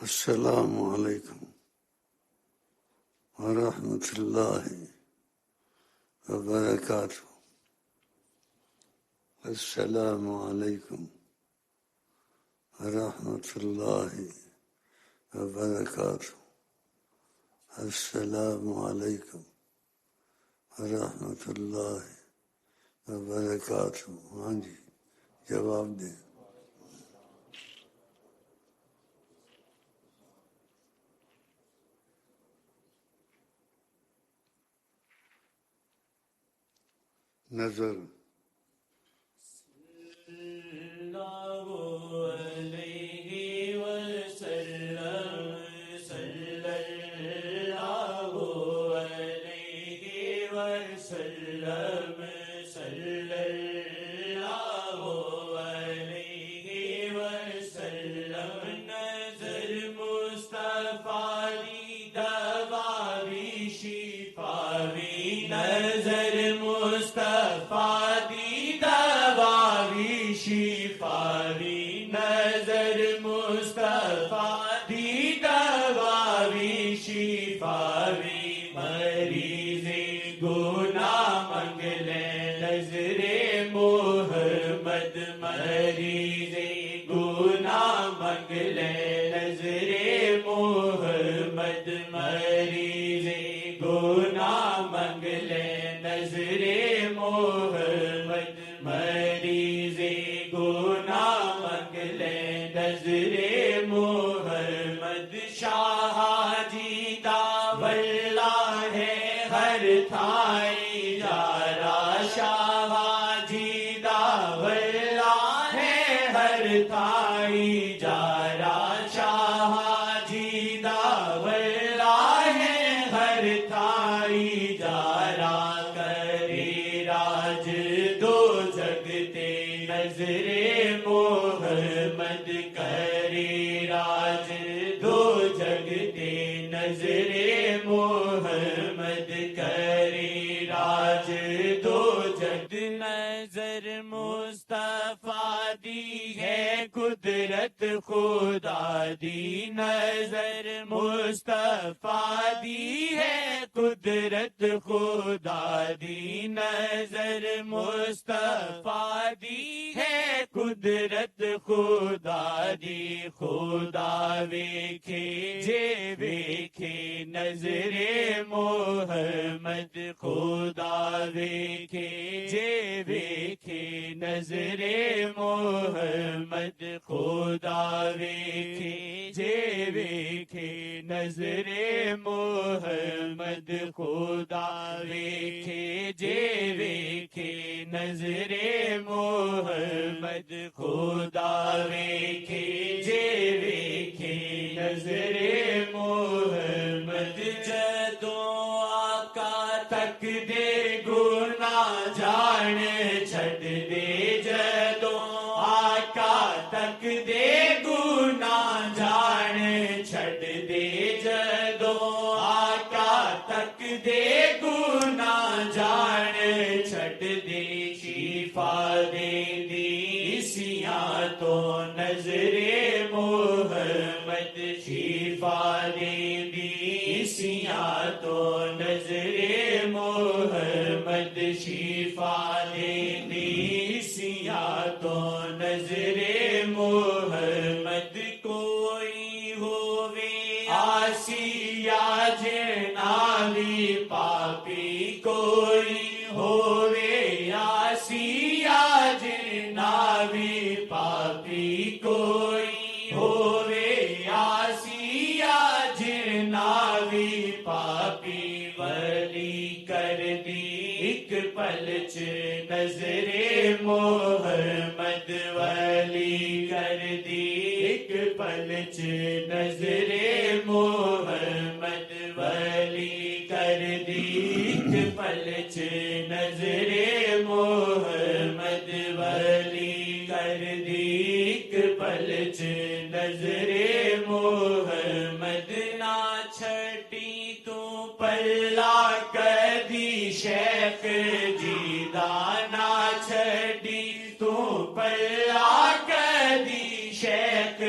السلام علیکم ورحمۃ اللہ وبرکاتہ. السلام علیکم ورحمۃ اللہ وبرکاتہ. السلام علیکم ورحمۃ اللہ وبرکاتہ. ہاں جی، جواب دیں. نظر قدرت خدا دی نظر مصطفیٰ دی ہے، قدرت خدا دی نظر مصطفیٰ دی ہے، قدرت خدا دی. خدا ویکھے جے ویکھے نظر محمد، خدا ویکھے جے ویکھے نظر محمد، خدا ویکھے جے ویکھے نظر محمد، خدا ویکھے جے ویکھے نظر محمد، خدا ویکھے جے ویکھے نظر محمد. جدوں آقا تک دے گناہ جان چھڈ دے، جدوں آقا تک دے گناہ جان چھڈ دے، جدوں آقا تک دے گناہ جان چھڈ دے. شفا دے دی سیاں تو نظر محمد، شفا دے دی سیاں تو نظر محمد، شفا دے دی سیاں تو نظر محمد. کوئی ہووے آسی یا جنابی پاپی، کوئی ہووے آسی یا جنابی پاپی، کوئی ہووے آسی یا جنابی پاپی. ولی کر دی ایک پلچ نظر محمد، ولی کر دی ایک پلچ نظر محمد، ولی کر دی ایک پلچ نظر محمد، ولی کر دی ایک پلچ نظر محمد. نہ چھٹی تو پلہ کدی شیخ جی دا، نہ چھٹی تو پلہ کدی شیخ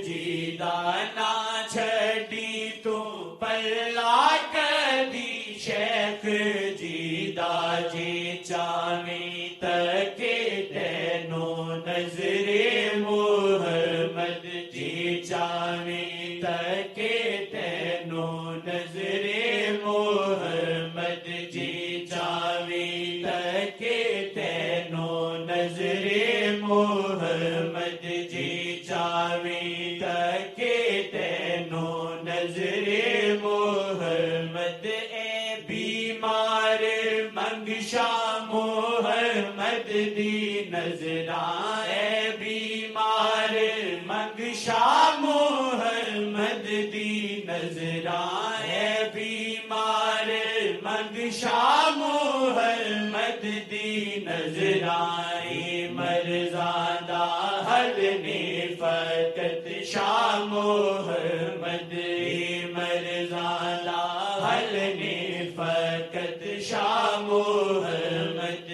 جی دا، نہ جی چاویں تکے تینو نظر محمد جی چاویں تکے تینو نظر محمد جی چاویں تکے تینو نظر محمد اے بیمار منگشا محمد دی نظراں اے بیمار منگشا محمد دی نظراں اے بیمار منگشا محمد دی نظراں مرزاں دا حل نے فقط شاہ محمد مرزاں دا حل نے فقط شاہ محمد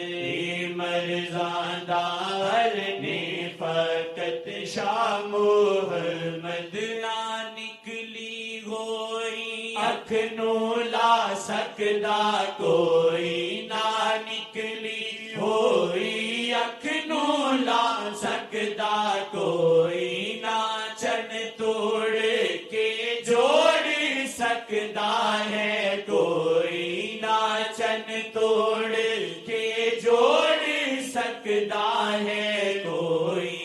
مرزاں دا حل نے فقط شاہ محمد نہ نکلی ہوئی اکھ نو لا سکدا کوئی نہ نکلی ہوئی اکھ نو لا سکدا کوئی نہ چن توڑ کے جوڑ سکدا ہے کوئی نہ چن توڑ کے جوڑ سکدا ہے کوئی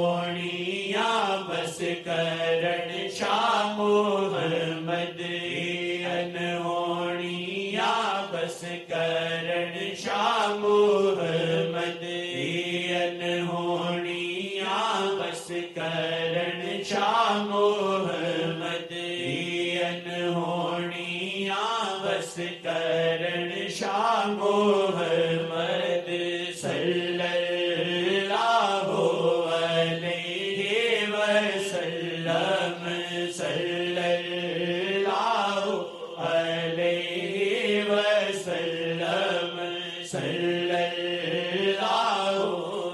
انہونیاں بس کرن شاہ محمد انہونیاں بس کرن شاہ محمد انہونیاں بس کرن شاہ محمد انہونیاں بس کرن شاہ محمد صلی اللہ علیہ وسلم صلی اللہ علیہ وسلم صلی اللہ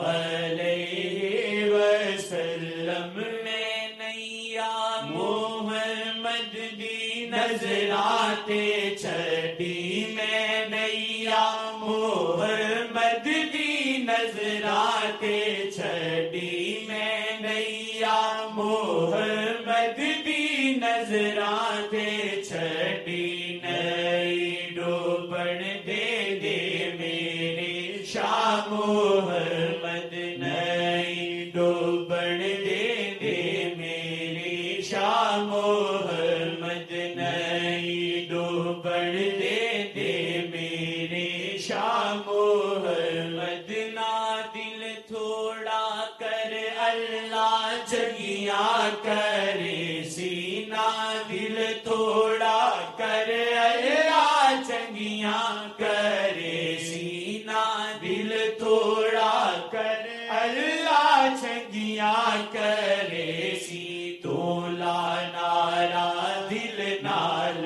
علیہ وسلم میں نیا محمد دی نظراتے چھڑی میں نیا محمد دی نظراتے چھڑی میں نیا محمد دی نظراتے چھڑی نئی ڈوبن دے دے میرے شاہ محمد نئی ڈوبن دے دے میرے شاہ محمد نئی ڈوبن دے دے میرے شاہ محمد نہ دل تھوڑا کر اللہ جگیاں کرے سینہ دل تھوڑا کر اللہ چنگیاں کرے سینہ دل تھوڑا کر اللہ چنگیاں کرے سی تو لا نارا دل نال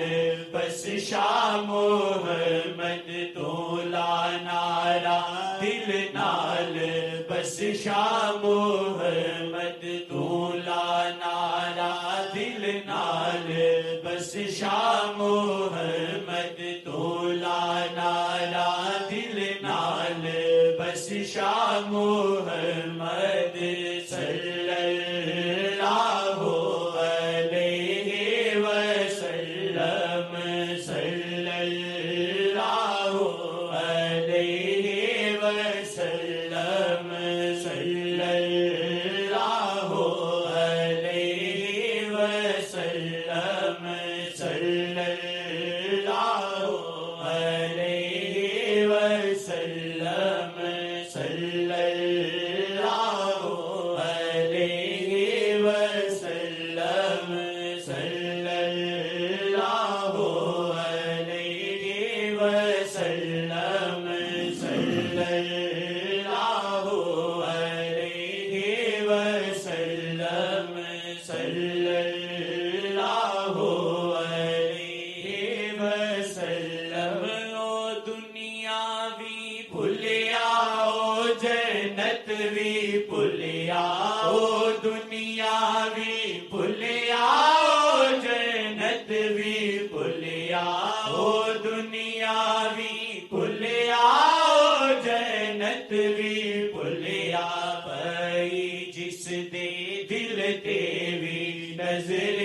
بس شاہ محمد تو لا نارا دل نال بس شاہ محمد تو لا نارا دل نال بس شاہ محمد تو لا نارا دل نال بس شاہ محمد صلی اللہ علیہ وسلم صلی اللہ علیہ وسلم صلی اللہ علیہ وسلم صلی اللہ علیہ وسلم صلی اللہ علیہ وسلم صلی اللہ علیہ وسلم صلی اللہ علیہ وسلم صلی اللہ علیہ وسلم او دنیاوی بھولیا او جنت بھی بھولیا او دنیاوی بھولیا او جنت بھی بھولیا او دنیاوی بھولیا او جنت بھی بھولیا پئی جس دے دل تے بھی نظر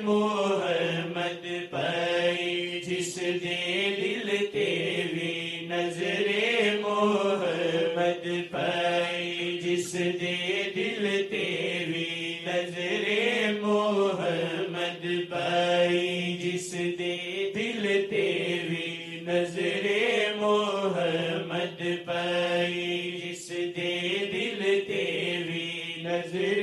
محمد پئی جس دے دل تے بھی نظر محمد پئی جس دے دل تے بھی نظر محمد پئی جس دے دل تے بھی نظر محمد پئی جس دے دل تے بھی نظر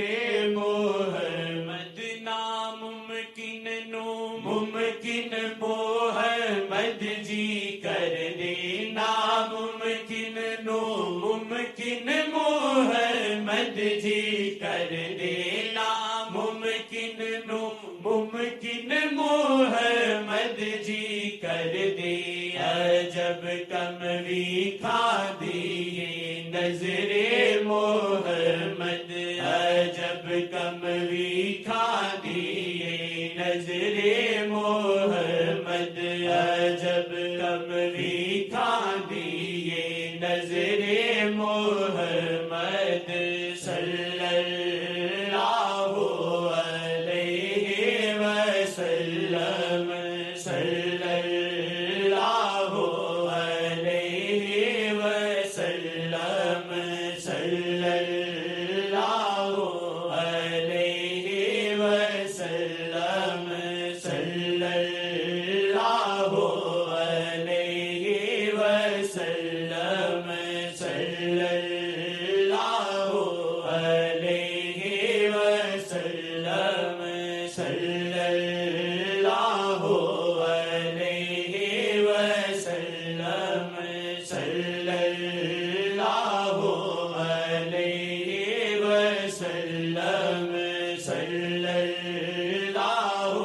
محمد ناممکن نو ممکن محمد جی کر دے ناممکن نو ممکن محمد جی کر دے ناممکن نو ممکن محمد جی کر دے عجب کموی کھا دیے نظر محمد عجب کموی کھا دیے نظر محمد عجب کموی کھا دیے نظر محمد صلی اللہ علیہ وسلم صلی اللہ علیہ وسلم صلی اللہ علیہ وسلم صلی اللہ علیہ وسلم صلی اللہ علیہ وسلم صلی اللہ علیہ وسلم صلی اللہ علیہ وسلم صلی اللہ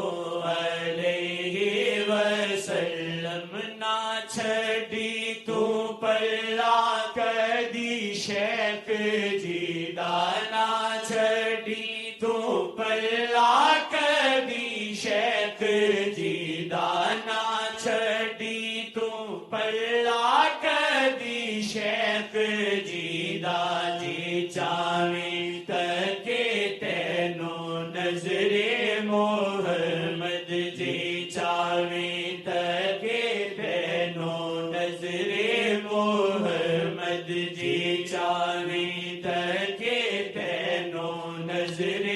علیہ وسلم نہ چھڑی تو پلا کدی شیخ جی دانا چھڑی تو پلا کدی شیخ جی دانا چھڑی تو پلا کدی شیخ جی دا جی چاویں تکے تینو نظر محمد جی چاویں تکے تینو نظر محمد جی چاویں تکے تینو نظر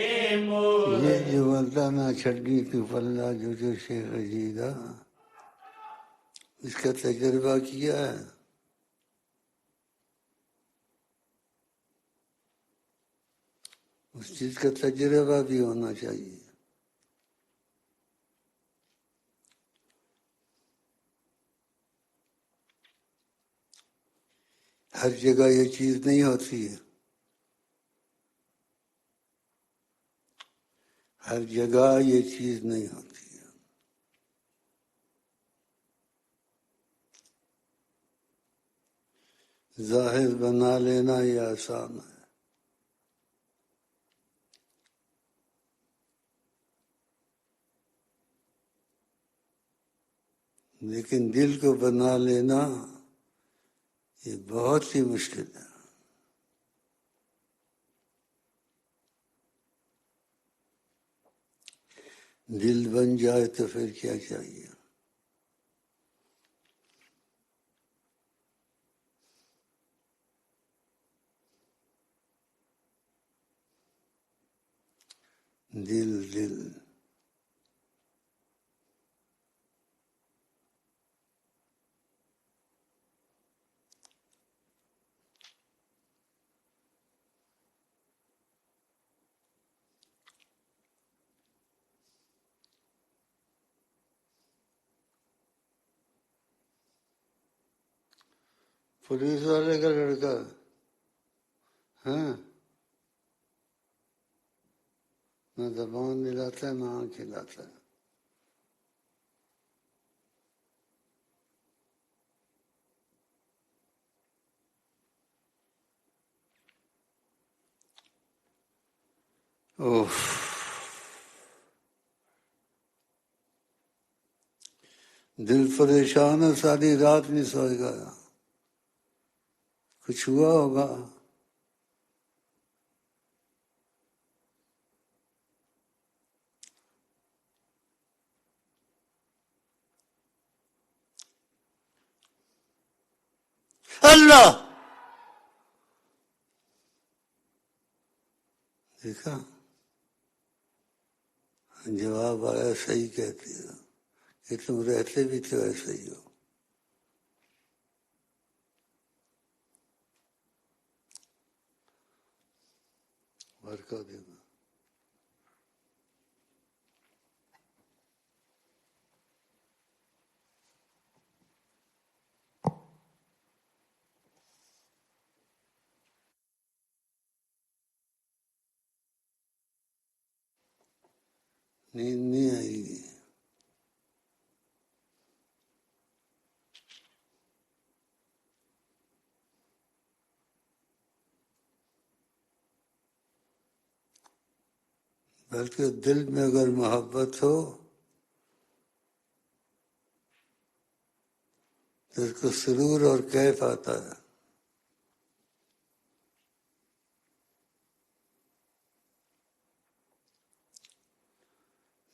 محمد یہ جو اللہ نہ چھڑی تو پلہ جو شیخ جیدہ اس کا تجربہ کیا ہے؟ اس چیز کا تجربہ بھی ہونا چاہیے. ہر جگہ یہ چیز نہیں ہوتی ہے. ہر جگہ یہ چیز نہیں ہوتی ہے. ظاہر بنا لینا یہ آسان ہے، لیکن دل کو بنا لینا یہ بہت ہی مشکل ہے. دل بن جائے تو پھر کیا چاہیے؟ دل دل پولیس والے کا لڑکا ہاں، نہ زبان دلاتا ہے نہ آنکھ کھلاتا ہے. اوف، دل پریشان ہے، ساری رات نہیں سوئے گا. کچھ ہوا ہوگا. اللہ. دیکھا جواب آیا صحیح کہتے ہو کہ تم رہتے بھی تو ایسے ہی ہو. برکت دینا. نیند نہیں آئے گی. بلکہ دل میں اگر محبت ہو تو اس کو سرور اور کیف آتا ہے.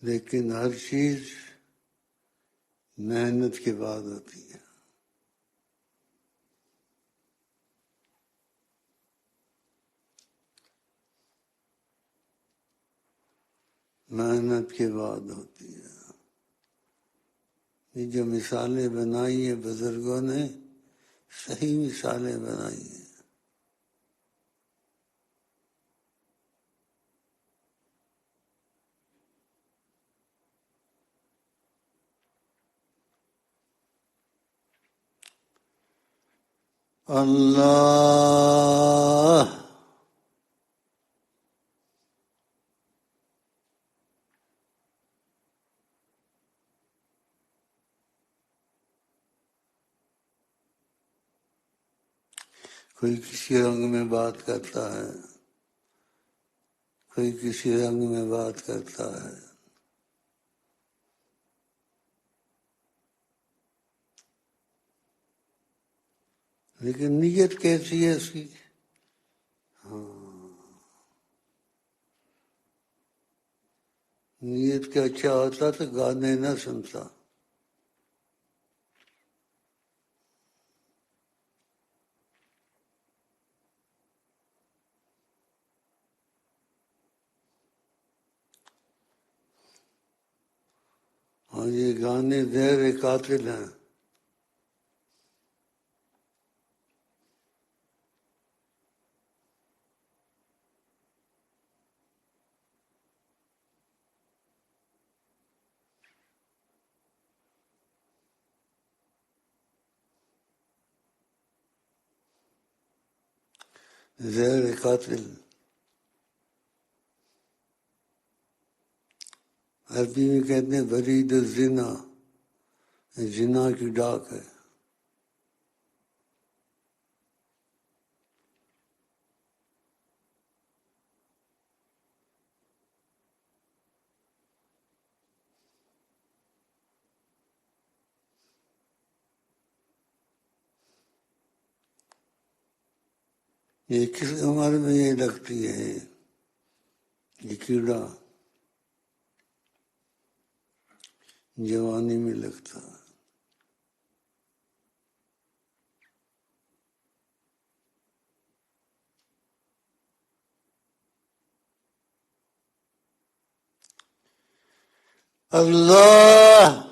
لیکن ہر چیز محنت کے بعد ہوتی ہے. محنت کے بعد ہوتی ہے. یہ جو مثالیں بنائی ہیں بزرگوں نے صحیح مثالیں بنائی ہیں. اللہ کوئی کسی رنگ میں بات کرتا ہے، کوئی کسی رنگ میں بات کرتا ہے. لیکن نیت کیسی ہے اس کی؟ نیت کا اچھا ہوتا تو گانے نہ سنتا. اور یہ گانے زہر قاتل ہیں. زہر قاتل عربی میں کہتے ہیں برید الزنا، زنا کی ڈاک ہے. یہ کس عمر میں یہ لگتی ہے یہ کیڑا؟ جوانی میں لگتا ہے. اللہ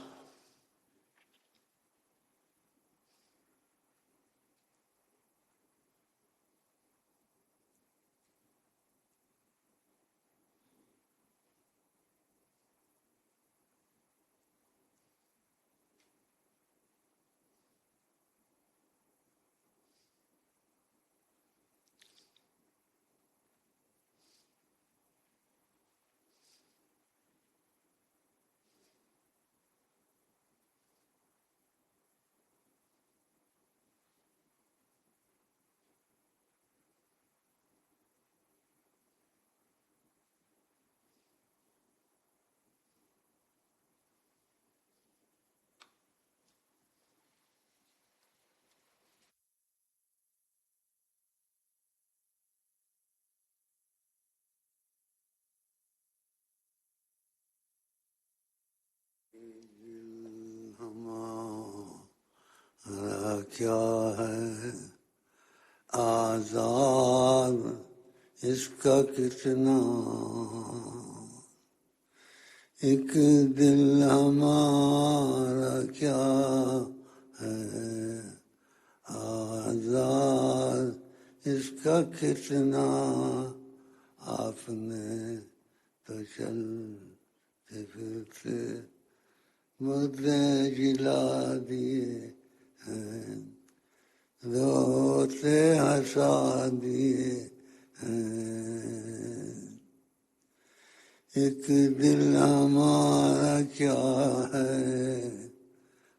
ہمارا کیا ہے آزاد اس کا کتنا، ایک دل ہمارا کیا ہے، آزاد اس کا کتنا، آپ نے تو چلتے پھرتے مردے جلا دیے ہیں، روتے ہنسا دیے ہیں، ایک دل ہمارا کیا ہے،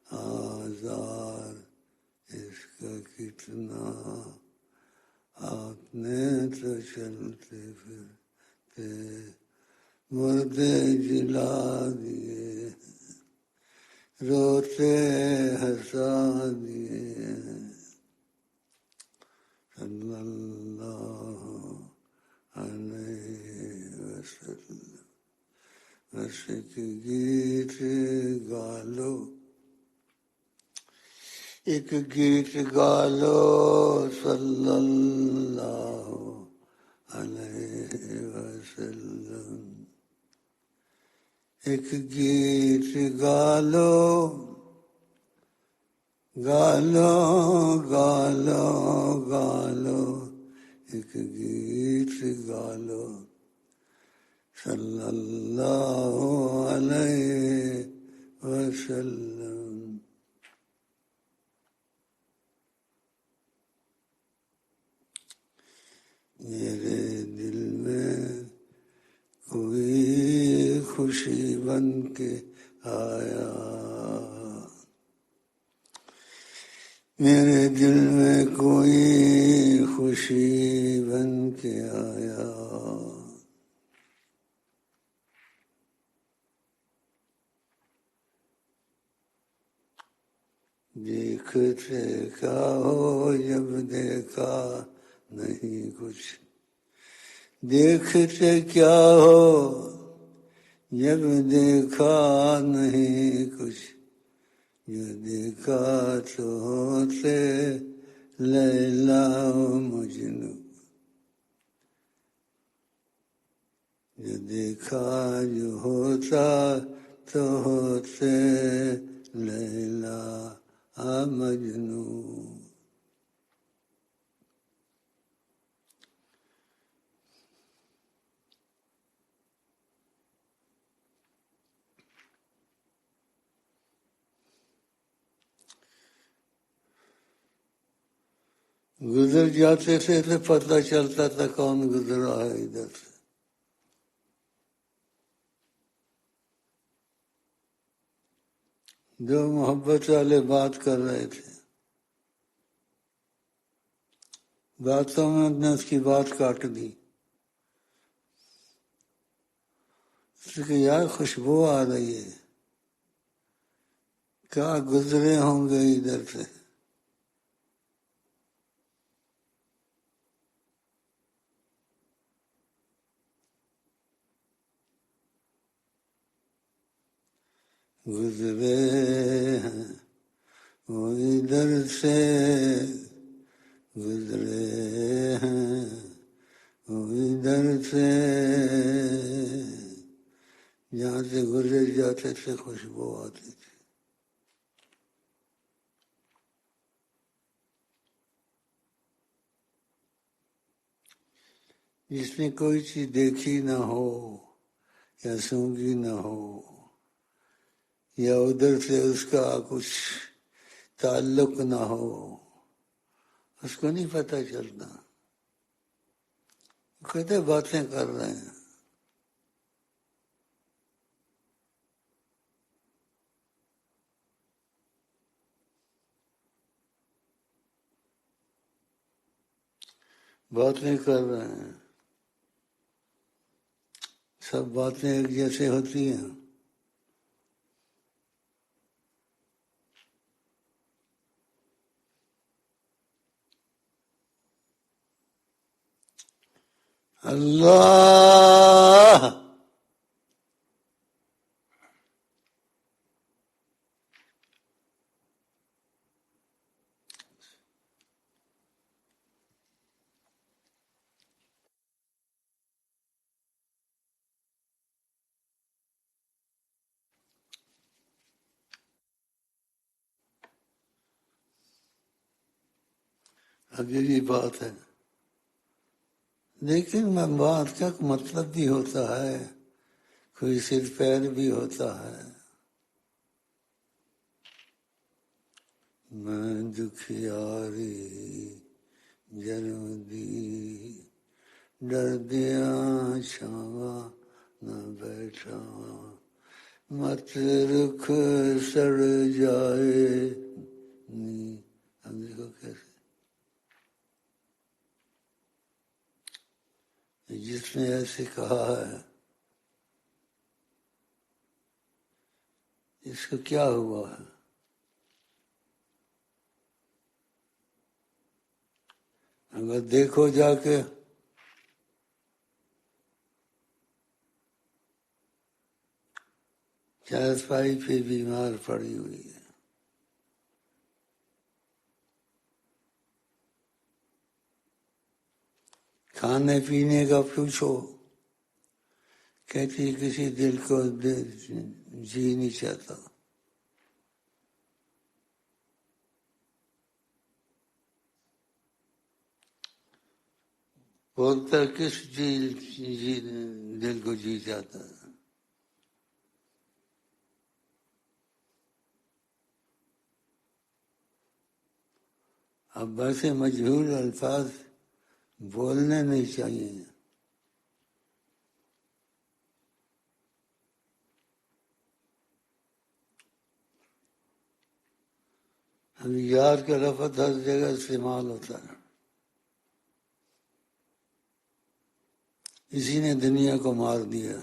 آزار اس کا کتنا، آپ نے تو چلتے پھرتے مردے جلا دیے، روتے ہنسا دیے، صلی اللہ علیہ وسلم۔ بس ایک گیت گا لو، ایک گیت گا لو، صلی اللہ علیہ وسلم، ایک گیت گا لو، گا لو گا لو گا لو، ایک گیت گا لو، صلی اللہ علیہ وسلم۔ میرے دل میں کوئی خوشی بن کے آیا، میرے دل میں کوئی خوشی بن کے آیا، دیکھتے کیا ہو جب دیکھا نہیں کچھ، دیکھتے کیا ہو جب دیکھا نہیں کچھ، جو دیکھا تو ہوتے لیلا و مجنو، جو دیکھا جو ہوتا تو ہوتے لیلا مجنو۔ گزر جاتے تھے تو پتہ چلتا تھا کون گزرا ہے ادھر سے، جو محبت والے بات کر رہے تھے، باتوں میں نے اس کی بات کاٹ دی، اس کہ یار خوشبو آ رہی ہے، کیا گزرے ہوں گے ادھر سے، گزرے ہیں وہ ادھر سے، گزرے ہیں وہ ادھر سے، جہاں سے گزر جاتے تھے خوشبو آتی تھی۔ جس نے کوئی چیز دیکھی نہ ہو یا سونگھی نہ ہو یا ادھر سے اس کا کچھ تعلق نہ ہو، اس کو نہیں پتہ چلتا، کہتے باتیں کر رہے ہیں، باتیں کر رہے ہیں، سب باتیں ایک جیسے ہوتی ہیں، اللہ اب یہی بات ہے، لیکن میں بات کا مطلب بھی ہوتا ہے، کوئی سر پیر بھی ہوتا ہے۔ میں دکھیاری جنم دی ڈردیاں چھاواں نہ بیٹھا، مت رخ سڑ جائے نی۔ اب دیکھو کیسے جس نے ایسے کہا ہے، اس کو کیا ہوا ہے؟ اگر دیکھو جا کے چارپائی پہ بیمار پڑی ہوئی ہے، کھانے پینے کا پوچھو، کہتی کسی دل کو جی نہیں چاہتا۔ بولتا کس دل کو جی چاہتا ہے؟ اب ویسے مجہول الفاظ بولنے نہیں چاہیے۔ اب یار کا لفظ ہر جگہ استعمال ہوتا ہے، اسی نے دنیا کو مار دیا۔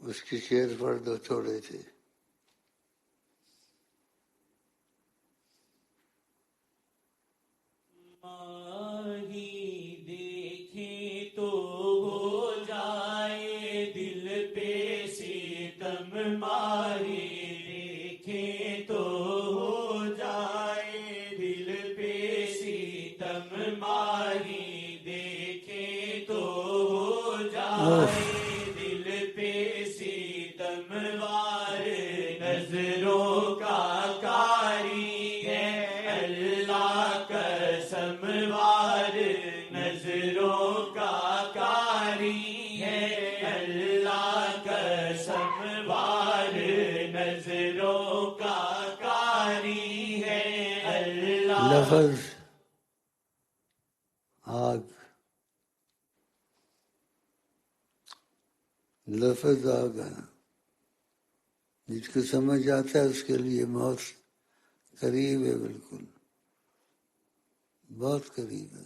اس کے شعر پر دو چھوڑے تھے، ماہی دیکھیں تو ہو جائے دل پہ ستم، ماہی دیکھیں تو ہو جائے دل پہ ستم، ماہی دیکھیں تو ہو جائے دل پہ ستم، وار نظروں کا کاری ہے اللہ قسم، وار نظروں کا کاری ہے اللہ قسم، وار نظروں کا کاری ہے اللہ۔ لفظ آگ، لفظ آگ ہے، جس کو سمجھ آتا ہے اس کے لیے موت قریب ہے، بالکل بہت قریب ہے،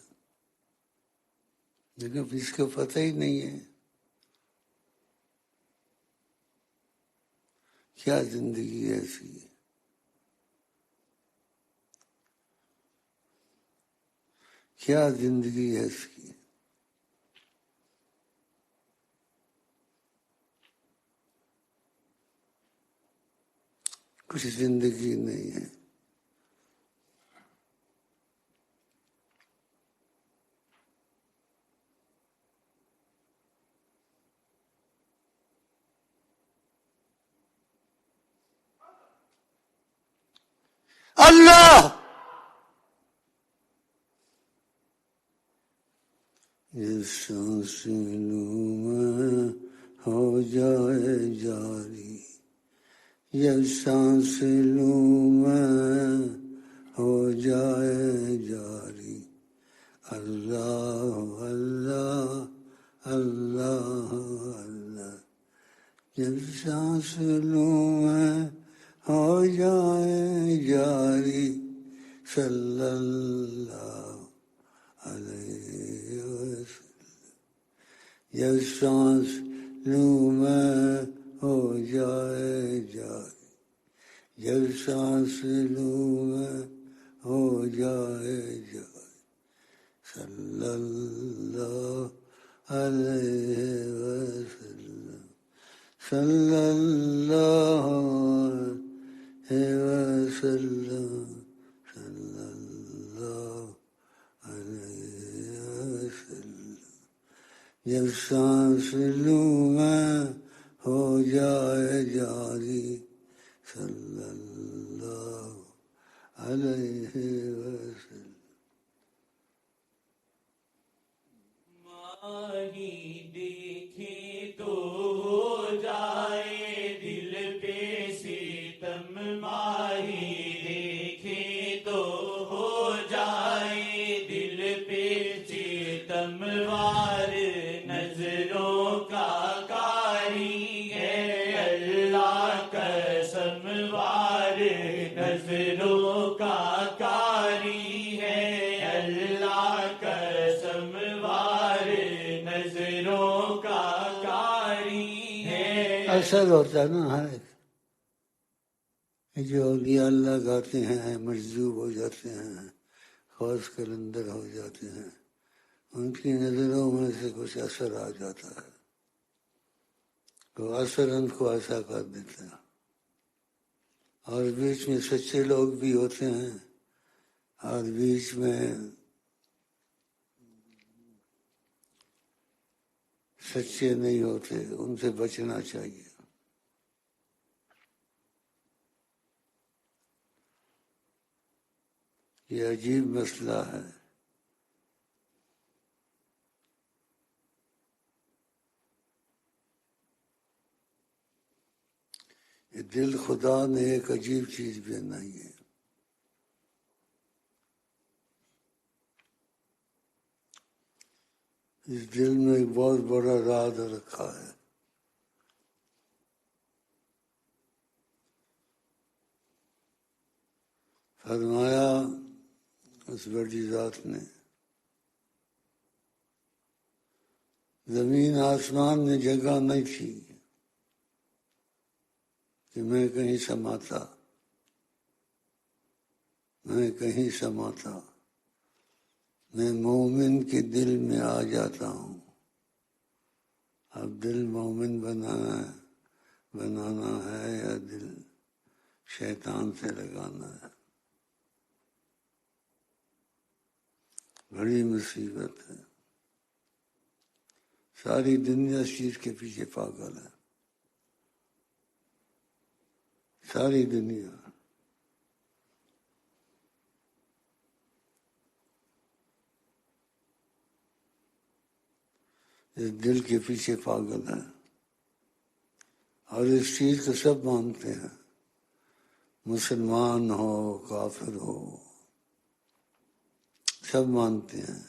لیکن اس کو پتہ ہی نہیں ہے کیا زندگی ایسی ہے، کیا زندگی ایسی ہے۔ کچھ زندگی نہیں ہے۔ اللہ یہ سانس لوں میں ہو جائے جاری، یہ سانس لوں میں ہو جائے جاری، اللہ اللہ اللہ اللہ، جب سانس لوں میں ہو جائے جاری، صلی اللہ علیہ وسلم، جب سانس لوں میں ہو جائے جاری، جب سانس لوں میں ہو جائے جاری، صلی اللہ علیہ وسلم، صلی اللہ جب سانس لوں میں ہو جائے جاری صلی اللہ علیہ وسلم. ماہی دیکھے تو ہو جائے دل پہ ستم، ماہی دیکھے تو ہو جائے دل پہ ستم، وار نظروں کا کاری ہے اللہ قسم، وار نظروں کا کاری ہے اللہ قسم، وار نظروں کا کاری ہے. اثر ہوتا ہے نا ہر ایک جو اولیاء اللہ گاتے ہیں مجذوب ہو جاتے ہیں، خواص کلندر ہو جاتے ہیں، ان کی نظروں میں سے کچھ اثر آ جاتا ہے، تو اثر ان کو ایسا کر دیتا ہے. اور بیچ میں سچے لوگ بھی ہوتے ہیں اور بیچ میں سچے نہیں ہوتے، ان سے بچنا چاہیے. یہ عجیب مسئلہ ہے. یہ دل خدا نے ایک عجیب چیز بنائی ہے. اس دل میں ایک بہت بڑا راز رکھا ہے. فرمایا اس بڑی ذات نے، زمین آسمان میں جگہ نہیں تھی کہ میں کہیں سماتا، میں کہیں سماتا، میں مومن کے دل میں آ جاتا ہوں. اب دل مومن بنانا ہے یا دل شیطان سے لگانا ہے؟ بڑی مصیبت ہے. ساری دنیا اس چیز کے پیچھے پاگل ہے، ساری دنیا. اس دل کے پیچھے پاگل ہے اور اس چیز کو سب مانتے ہیں، مسلمان ہو کافر ہو سب مانتے ہیں.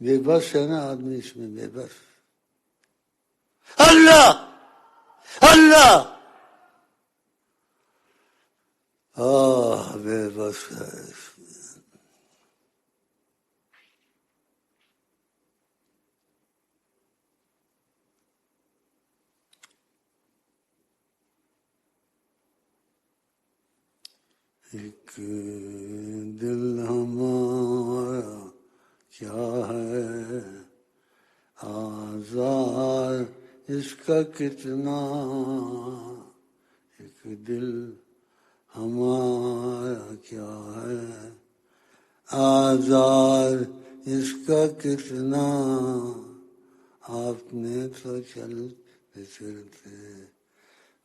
بے بس ہے نا آدمی اس میں، بے بس. اللہ اللہ بے بس ہے اس میں. ایک دل ہمارا کیا ہے آزار اس کا کتنا، ایک دل ہمارا کیا ہے آزار اس کا کتنا، آپ نے تو چلتے چلتے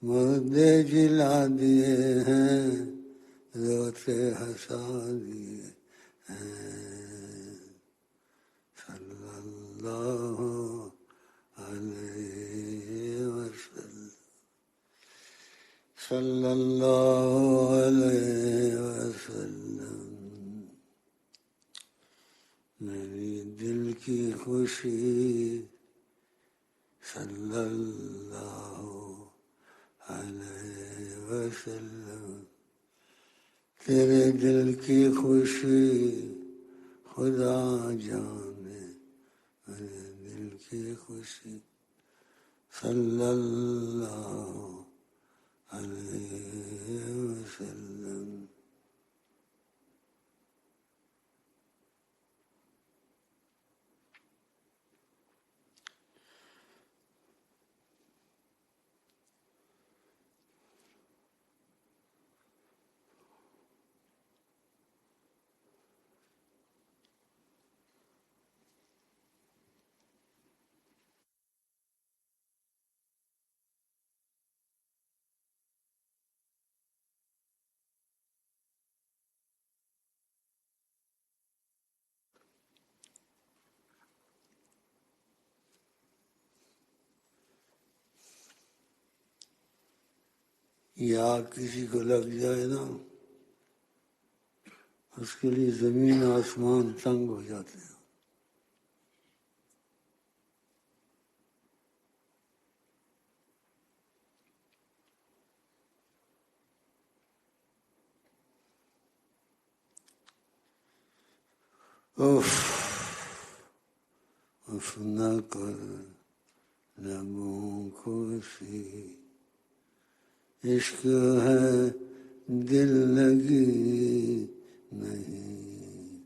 مردے جلا دیے ہیں، روتے ہنسا دیے ہیں. صلی اللہ علیہ وسلم، صلی اللہ علیہ وسلم. میری دل کی خوشی صلی اللہ علیہ وسلم، تیرے دل کی خوشی خدا جانے، میرے دل کی خوشی صلی اللہ علیہ وسلم. یا کسی کو لگ جائے نا، اس کے لیے زمین آسمان تنگ ہو جاتے ہیں۔ اف نہ کر لبوں کو سی، عشق ہے دل لگی نہیں،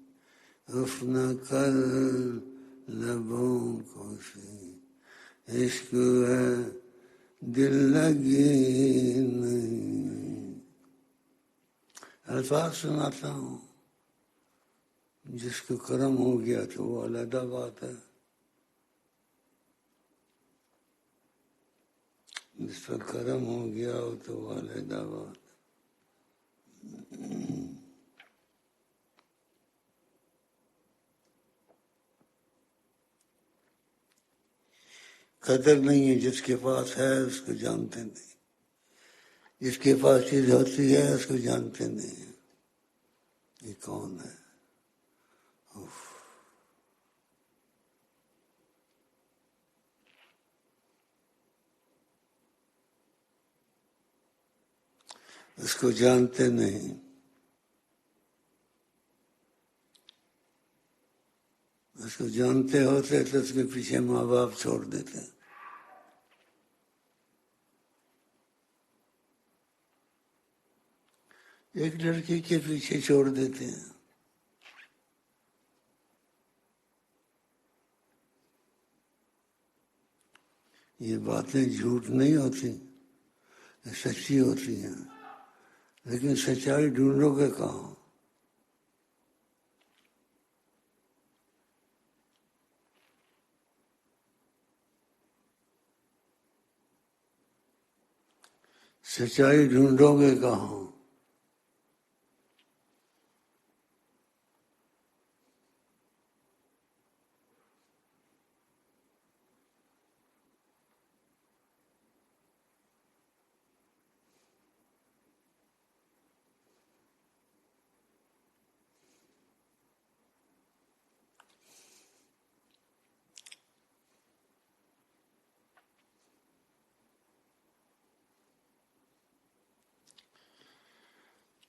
اف نہ کر لبوں کو سی، عشق ہے دل لگی نہیں۔ الفاظ سناتا ہوں، جس کو کرم ہو گیا تو وہ علیحدہ بات ہے، جس پر کرم ہو گیا ہو تو وہ علیحدہ بات۔ قدر نہیں ہے، جس کے پاس ہے اس کو جانتے نہیں، جس کے پاس چیز ہوتی ہے اس کو جانتے نہیں۔ یہ کون ہے؟ اس کو جانتے نہیں۔ اس کو جانتے ہوتے تو اس کے پیچھے ماں باپ چھوڑ دیتے۔ ایک لڑکی کے پیچھے چھوڑ دیتے ہیں۔ یہ باتیں جھوٹ نہیں ہوتی، سچی ہوتی ہیں، لیکن سچائی ڈھونڈو گے کہاں؟ سچائی ڈھونڈو گے کہاں؟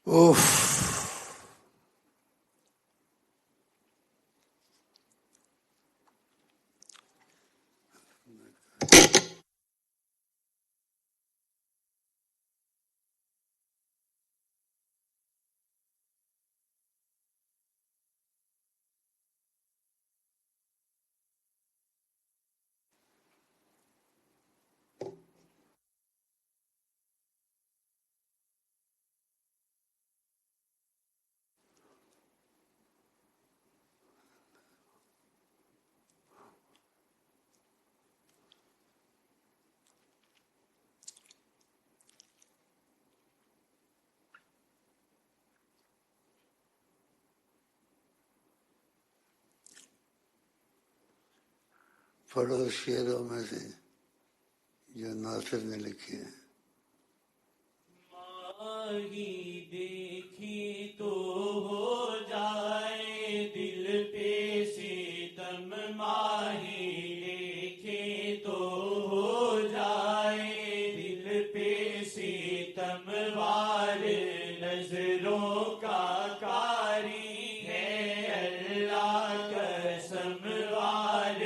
اوف، پڑھو شعروں میں سے جو ناصر نے لکھی ہے۔ ماہی دیکھی تو ہو جائے دل پہ ستم، ماہی دیکھے تو ہو جائے دل پہ ستم، وار نظروں کا کاری ہے اللہ قسم، وار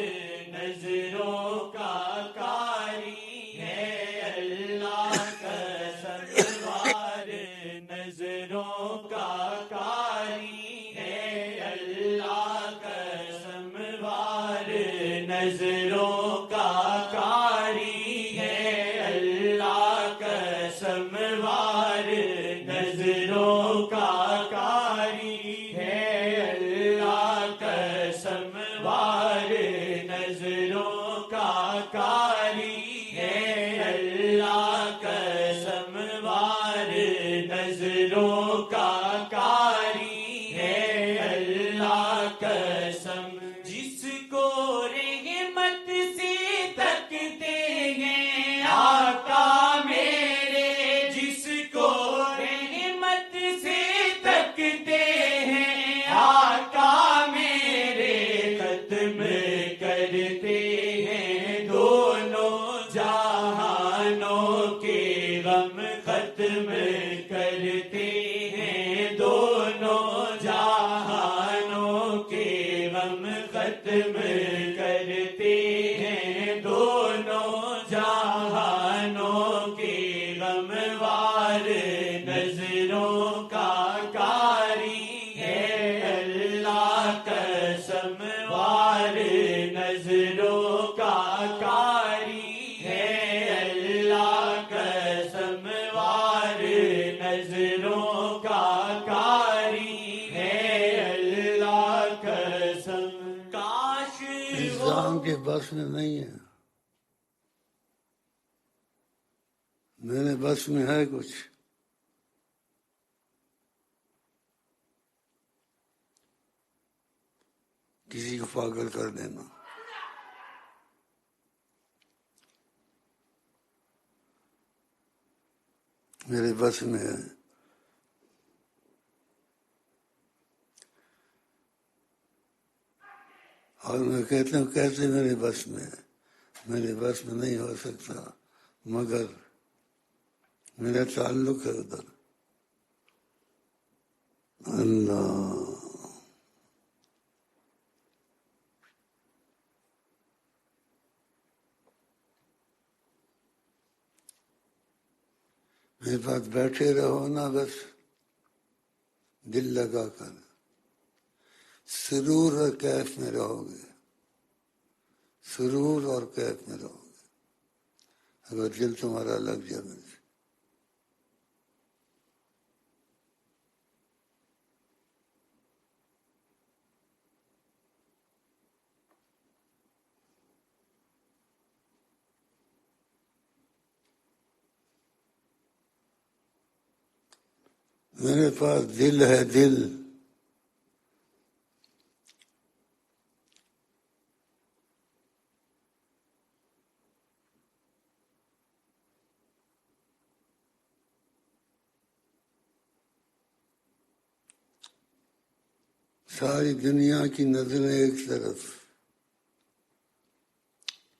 نظروں کا کاری ہے اللہ قسم، وار نظروں کا کاری ہے اللہ قسم، وار نظروں کا کاری ہے اللہ قسم، وار نظروں کا کاری ہے اللہ قسم، وار نظروں کا کاری ہے اللہ قسم، وار نظروں کا کاری ہے اللہ قسم، جس کو رحمت سے تکتے ہیں آقا میرے، جس ختم کرتے ہیں دونوں جہانوں کے غم ختم کرتے ہیں دونوں جہانوں کے غم وار نظروں کا کاری ہے اللہ قسم وار نظروں کا کاری ہے اللہ قسم وار نظروں کا کاری ہے اللہ قسم کاش انسان کے بس میں نہیں ہے. میرے بس میں ہے کچھ. کسی کو پاگل کر دینا. میرے بس میں ہے. اور میں کہتا ہوں کیسے میرے بس میں ہے. میرے بس میں نہیں ہو سکتا مگر میرا تعلق ہے ادھر. اللہ میرے پاس بیٹھے رہو نا بس دل لگا کر سرور اور کیف میں رہو گے. سرور اور کیف میں رہو گے اگر دل تمہارا لگ جائے میرے سے. میرے پاس دل ہے دل. ساری دنیا کی نظریں ایک طرف.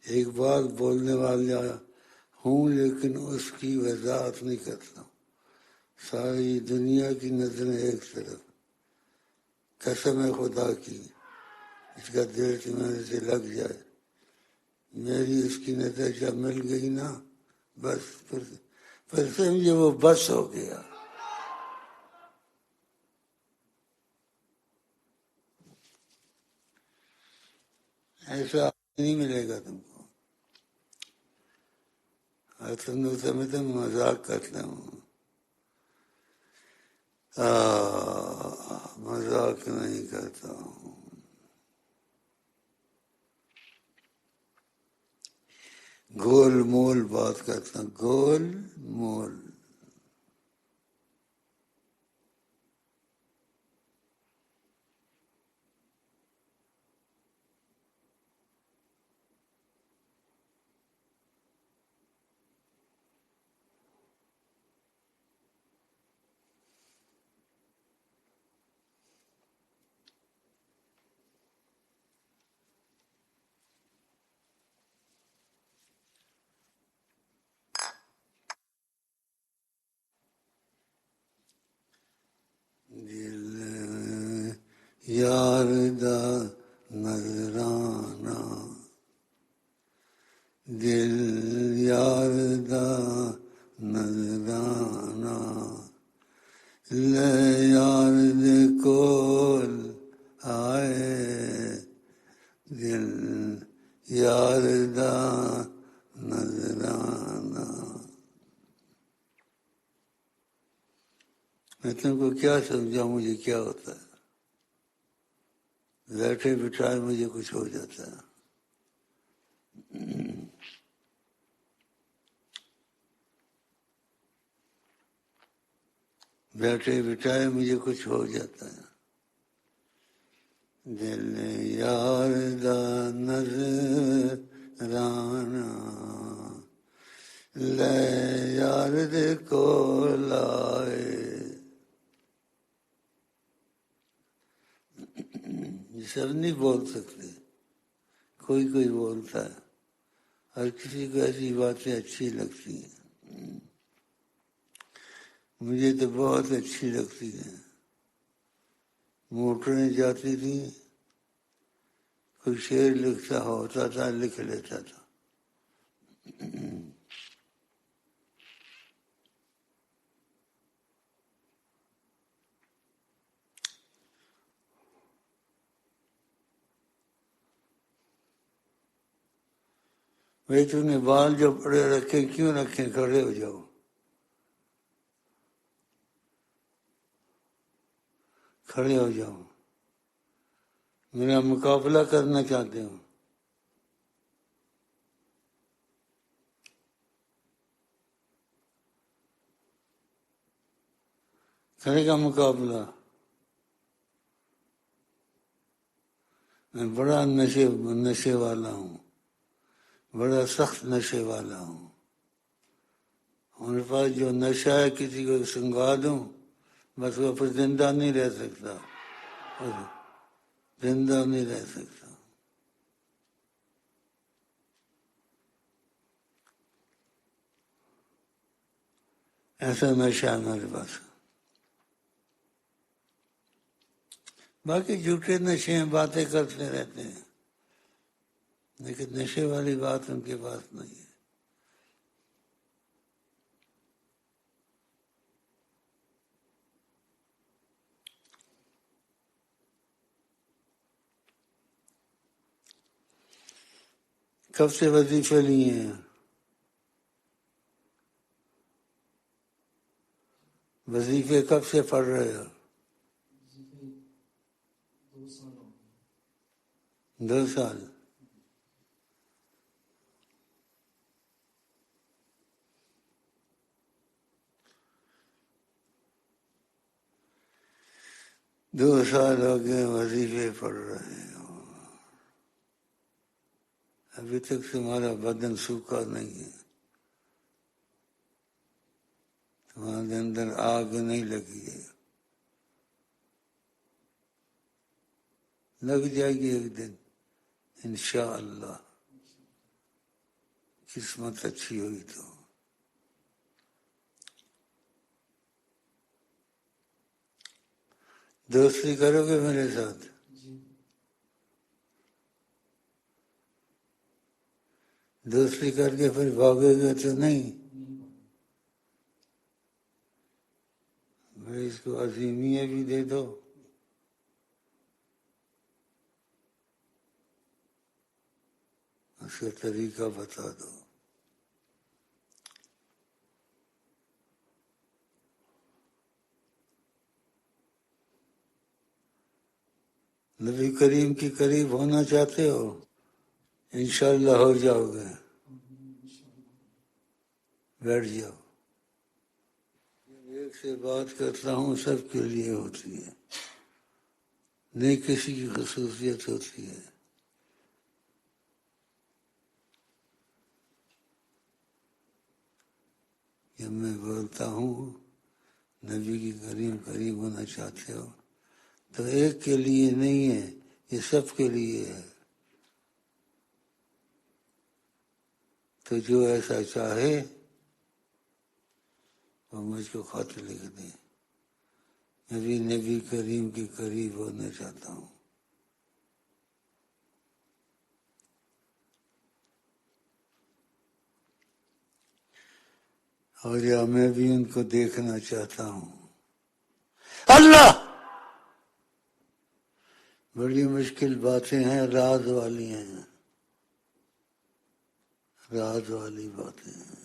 ایک بات بولنے والا ہوں لیکن اس کی وضاحت نہیں کرتا. ساری دنیا کی نظریں ایک طرف. قسم ہے خدا کی اس کا دل تمہارے سے لگ جائے. میری اس کی نظر جب مل گئی نا بس پھر سمجھے وہ بس ہو گیا. ایسا نہیں ملے گا تم کو. اور تم لوگ سمجھتے مذاق کرتا ہوں. مذاق نہیں کرتا ہوں. گول مول بات کرتا ہوں. گول مول. دل یار دا نظرانہ دل یار دا نظرانہ لے یار دے کول آئے. دل یار دا نظرانہ. میں تم کو کیا سمجھا مجھے کیا ہوتا ہے. بیٹھے بٹھائے مجھے کچھ ہو جاتا ہے. بیٹھے بٹھائے مجھے کچھ ہو جاتا ہے. دل یار دا نظرانہ لے یار دے کول آئے. یہ سب نہیں بول سکتے. کوئی کوئی بولتا ہے. ہر کسی کو ایسی باتیں اچھی لگتی ہیں. مجھے تو بہت اچھی لگتی ہیں. موٹریں جاتی تھیں، کوئی شعر لکھتا ہوتا تھا، لکھ لیتا تھا. بھائی تم نے بال جو پڑے رکھے کیوں رکھے؟ کھڑے ہو جاؤ، کھڑے ہو جاؤ. میرا مقابلہ کرنا چاہتے ہو؟ کرے گا مقابلہ؟ میں بڑا نشے والا ہوں، بڑا سخت نشے والا ہوں. ہمارے پاس جو نشہ ہے کسی کو سنگا دوں بس وہ پھر زندہ نہیں رہ سکتا، زندہ نہیں رہ سکتا. ایسا نشہ ہے ہمارے پاس. باقی جھوٹے نشے ہیں، باتیں کرتے رہتے ہیں، لیکن نشے والی بات ان کے پاس نہیں ہے. کب سے وظیفے لیے ہیں؟ وظیفے کب سے پڑھ رہے ہو؟ 2 سال. دو سال ہو گئے وظیفے پڑھ رہے ہو، ابھی تک تمہارا بدن سوکھا نہیں ہے، تمہارے اندر آگ نہیں لگی ہے. لگ جائے گی ایک دن انشاءاللہ، قسمت اچھی ہوئی تو. دوستی کرو گے میرے ساتھ؟ دوستی کر کے پھر بھاگے گے تو نہیں؟ بھائی اس کو عظیمیہ بھی دے دو. اس کا طریقہ بتا دو. نبی کریم کے قریب ہونا چاہتے ہو؟ انشاءاللہ ہو جاؤ گے. بیٹھ جاؤ. ایک سے بات کرتا ہوں سب کے لیے ہوتی ہے، نہیں کسی کی خصوصیت ہوتی ہے. جب میں بولتا ہوں نبی کی قریب ہونا چاہتے ہو تو ایک کے لیے نہیں ہے، یہ سب کے لیے ہے. تو جو ایسا چاہے وہ مجھ کو خط لکھ دے، میں بھی نبی کریم کے قریب ہونا چاہتا ہوں. اور یا میں بھی ان کو دیکھنا چاہتا ہوں. اللہ بڑی مشکل باتیں ہیں، راز والی ہیں، راز والی باتیں ہیں.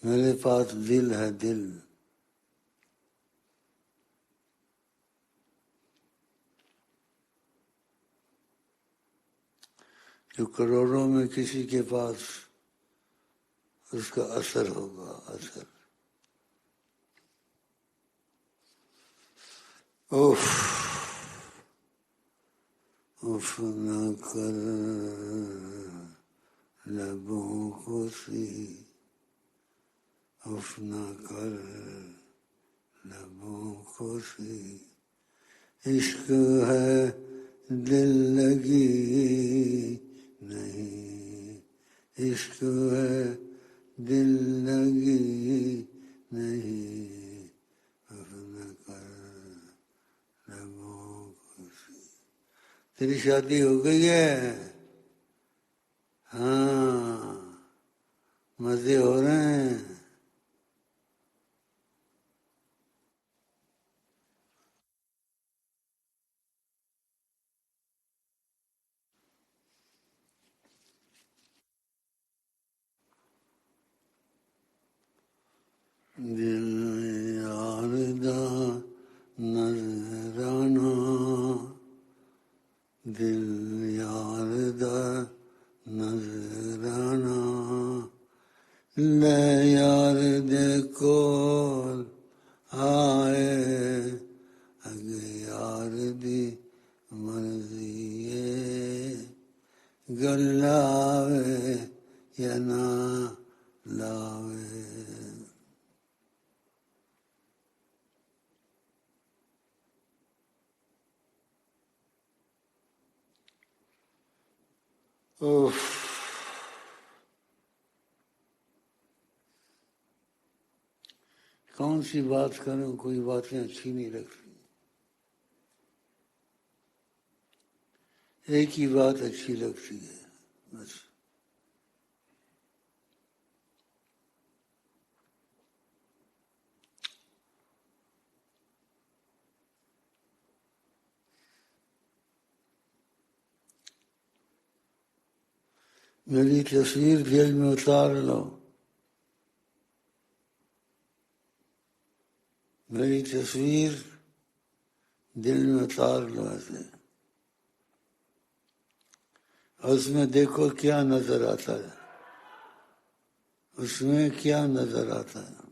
میرے پاس دل ہے، دل. جو کروڑوں میں کسی کے پاس اس کا اثر ہوگا، اثر. اف نہ کر لبوں کو سی، اف نہ کر لبوں کو سی، عشق ہے دل لگی نہیں عشق ہے دل لگی نہیں اپنا کر لبوں کو سی۔ تیری شادی ہو گئی ہے؟ ہاں، مزے ہو رہے ہیں۔ دل یاردہ نظرانہ، دل یاردہ نظرانہ، لے یار دے کول آئے، اگے یار دی مرضی ہے، گل آوے یا نہ لاوے۔ اوف، کون سی بات کروں، کوئی باتیں اچھی نہیں لگتی، ایک ہی بات اچھی لگتی ہے بس۔ میری تصویر دل میں اتار لو، میری تصویر دل میں اتار لو ایسے، اور اس میں دیکھو کیا نظر آتا ہے، اس میں کیا نظر آتا ہے۔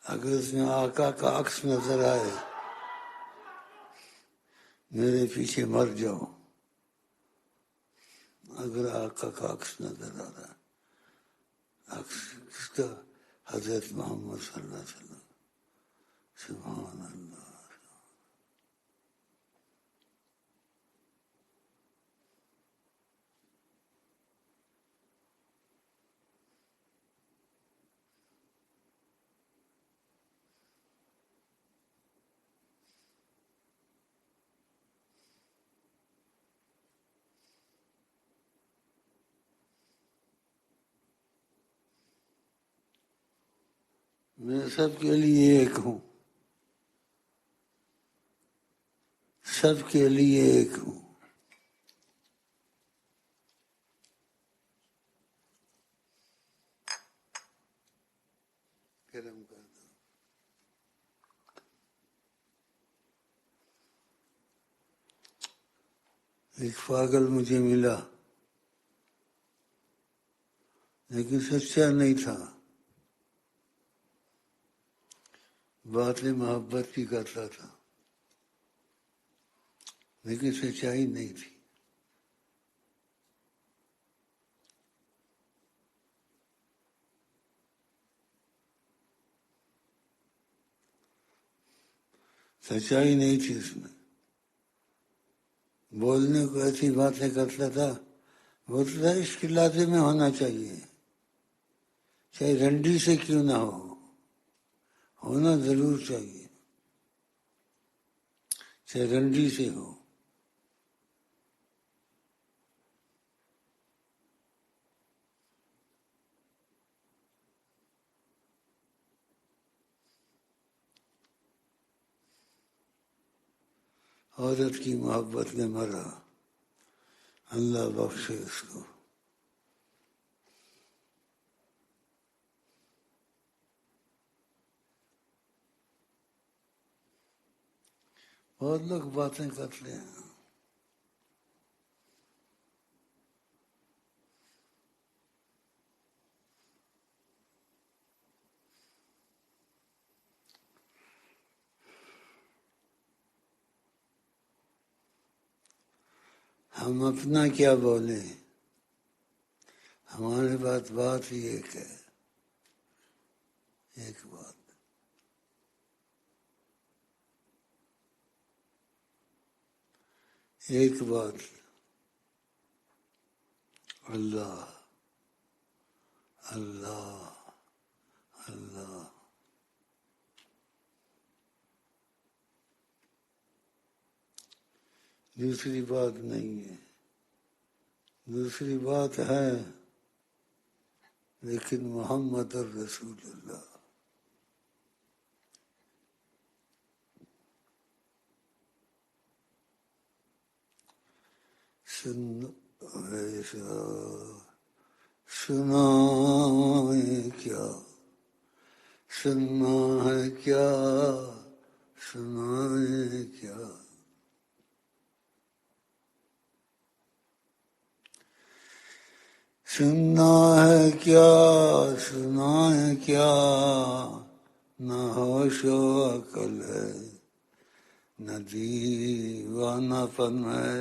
اگر اس میں آقا کا عکس نظر آئے، میرے پیچھے مر جاؤ۔ اگر آقا کا عکس نظر آ رہا ہے، عکس کس کا؟ حضرت محمد صلی اللہ علیہ وسلم۔ سبحان اللہ۔ میں سب کے لیے ایک ہوں، سب کے لیے ایک ہوں۔ کرم کر دو۔ ایک پاگل مجھے ملا، لیکن سچا نہیں تھا، باتیں محبت کی کرتا تھا، لیکن سچائی نہیں تھی۔ سچائی نہیں تھی اس میں، بولنے کو ایسی باتیں کرتا تھا، بولتا تھا عشق لازم میں ہونا چاہیے، چاہے رنڈی سے کیوں نہ ہو، ہونا ضرور چاہیے، چاہے رنڈی سے ہو۔ عورت کی محبت میں مرا، اللہ بخشے اس کو۔ بہت لوگ باتیں کرتے ہیں، ہم اپنا کیا بولیں، ہمارے بات ہی ایک ہے۔ ایک بات. ایک بات اللہ اللہ اللہ. دوسری بات نہیں ہے. دوسری بات ہے لیکن محمد الرسول اللہ. سنا ہے کیا سننا ہے کیا سنا ہے کیا سننا ہے کیا سنا ہے کیا نہ ہوش و عقل ہے نہ دیوانہ پن ہے.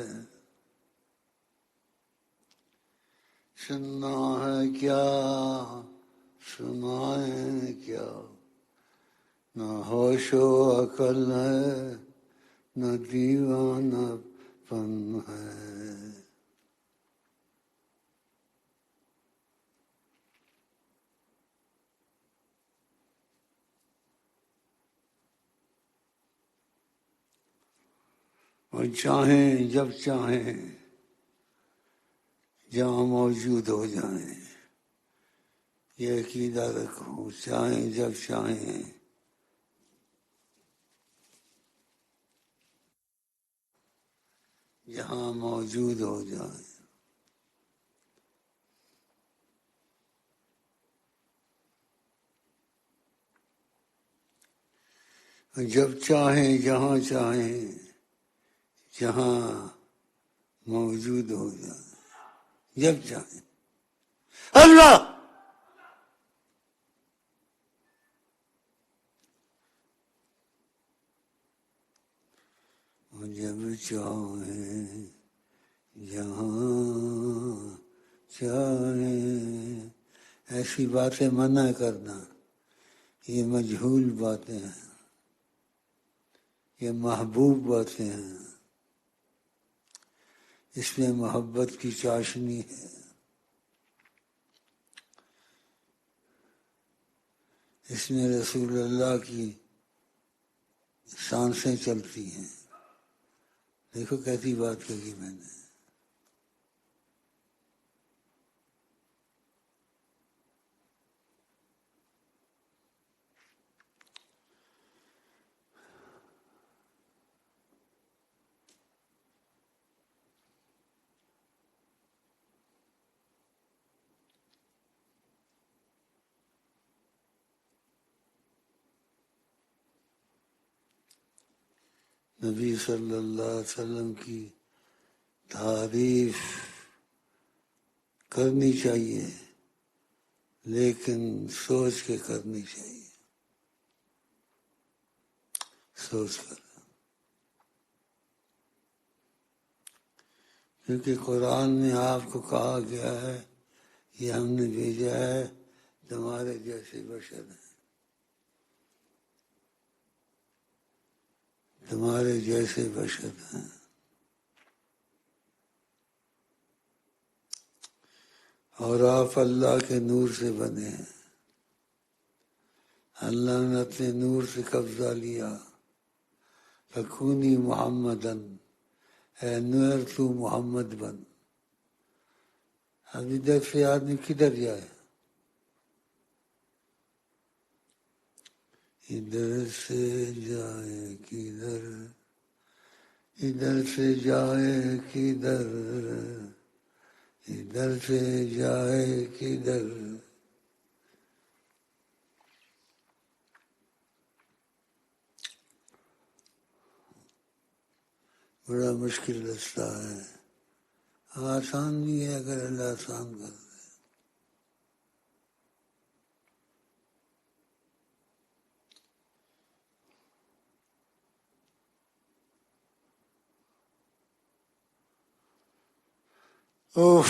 سننا ہے کیا سنا ہے کیا نہ ہوش و عقل ہے نہ دیوانہ پن ہے. اور چاہیں جب چاہیں جہاں موجود ہو جائیں. یہ عقیدہ رکھو چاہیں جب چاہیں جہاں موجود ہو جائیں. جب چاہیں جہاں چاہیں جہاں موجود ہو جائیں. جب چاہیں اللہ جب چاہیں جہاں چاہیں. ایسی باتیں منع کرنا یہ مجہول باتیں ہیں. یہ محبوب باتیں ہیں. اس میں محبت کی چاشنی ہے. اس میں رسول اللہ کی سانسیں چلتی ہیں. دیکھو کیسی بات کہی میں نے. نبی صلی اللہ علیہ وسلم کی تعریف کرنی چاہیے لیکن سوچ کے کرنی چاہیے. سوچ کر. کیونکہ قرآن میں آپ کو کہا گیا ہے یہ ہم نے بھیجا ہے تمہارے جیسے بشر ہیں. تمہارے جیسے بشر ہیں. اور آپ اللہ کے نور سے بنے ہیں. اللہ نے اپنے نور سے قبضہ لیا. فکونی محمدن اے نور تو محمد بن. اب ادھر سے آدمی کدھر جائے. ادھر سے جائے کدھر ادھر سے جائے کدھر ادھر سے جائے کدھر. بڑا مشکل رستہ ہے. آسان بھی ہے اگر اللہ آسان کر دے. اوف.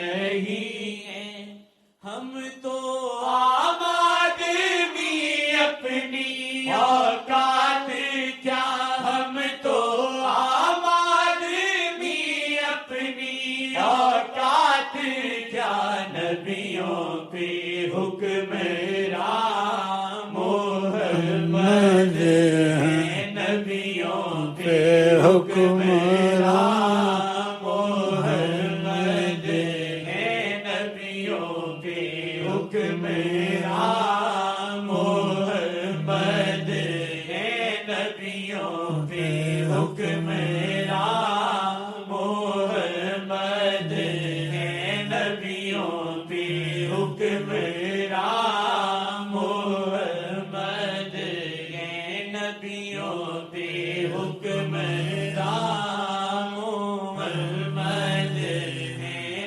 نہیں ہیں، ہم تو عام آدمی اپنی اوقات کیا، ہم تو عام آدمی اپنی اوقات کیا، نبیوں پہ حکمران محمد ہے، نبیوں پہ حکمران محمد ہے، نبیوں پہ حکمران محمد ہے، نبیوں پہ حکمران محمد ہے، نبیوں پہ حکمران محمد ہے، نبیوں پہ حکمران محمد ہے،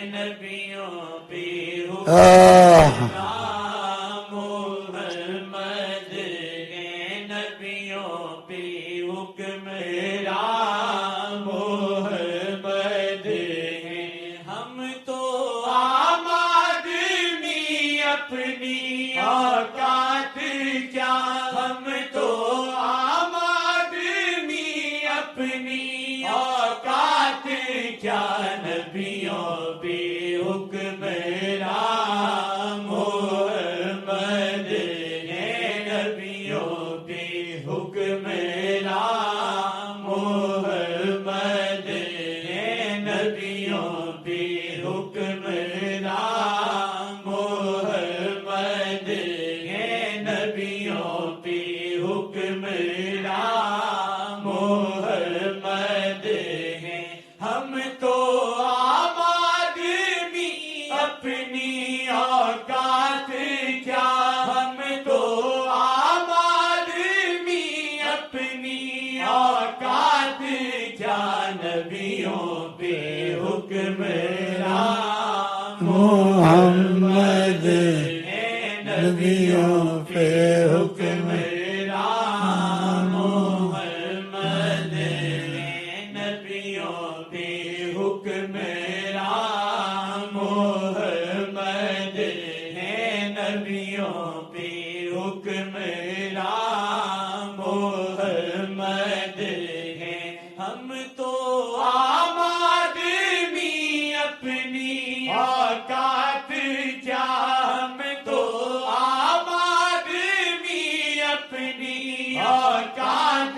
نبیوں پہ حکمران محمد ہے، نبیوں پہ حکمران محمد ہے، ہم تو عام آدمی اپنی اوقات کیا، ہم تو عام آدمی اپنی اوقات کیا، نبیوں پہ حکمران محمد ہے، نبیوں پہ حکمران محمد ہے، نبیوں پہ حکمران محمد ہے، نبیوں پہ حکمران محمد ہے، ہم تو عام آدمی اپنی اوقات کیا، ہم تو عام آدمی اپنی اوقات کیا، نبیوں پہ حکمران محمد ہے، نبیوں پہ حکمران محمد ہے، نبیوں پہ حکمران محمد ہے، نبیوں پہ حکمران محمد ہے، ہم تو عام آدمی اپنی اوقات کیا، ہم تو عام آدمی اپنی اوقات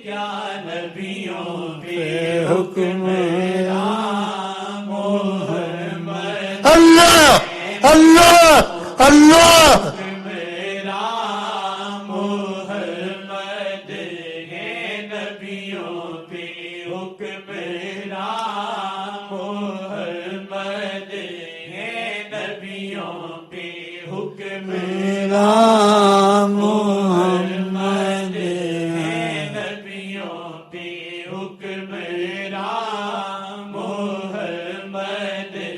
کیا، نبیوں پہ حکمران محمد اللہ اللہ اللہ حکمران محمد ہے، نبیوں پہ حکمران محمد ہے، نبیوں پہ حکمران محمد ہے، نبیوں پہ حکمران محمد ہے،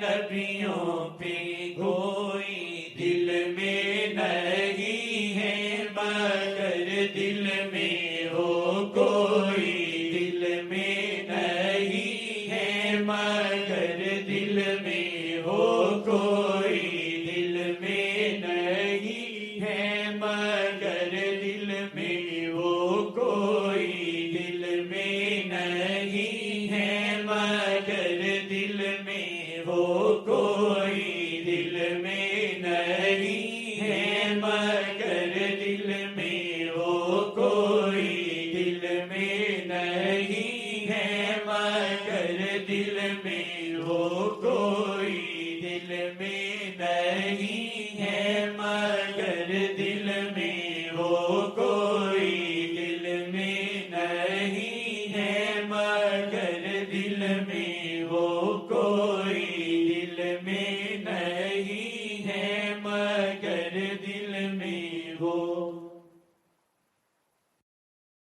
نبیوں پہ کوئی دل میں نہیں ہے مگر دل میں ہو، کوئی دل میں نہیں ہے مگر دل میں ہو، کوئی دل میں نہیں ہے مگر دل میں ہو، کوئی دل میں نہیں ہے مگر دل میں ہو، کوئی دل میں نہیں ہے مگر دل میں ہو، کوئی دل میں نہیں ہے مگر دل میں ہو، کوئی دل میں نہیں ہے مگر دل میں ہو، کوئی دل میں نہیں ہے مگر دل میں ہو، کوئی دل میں نہیں ہے مگر دل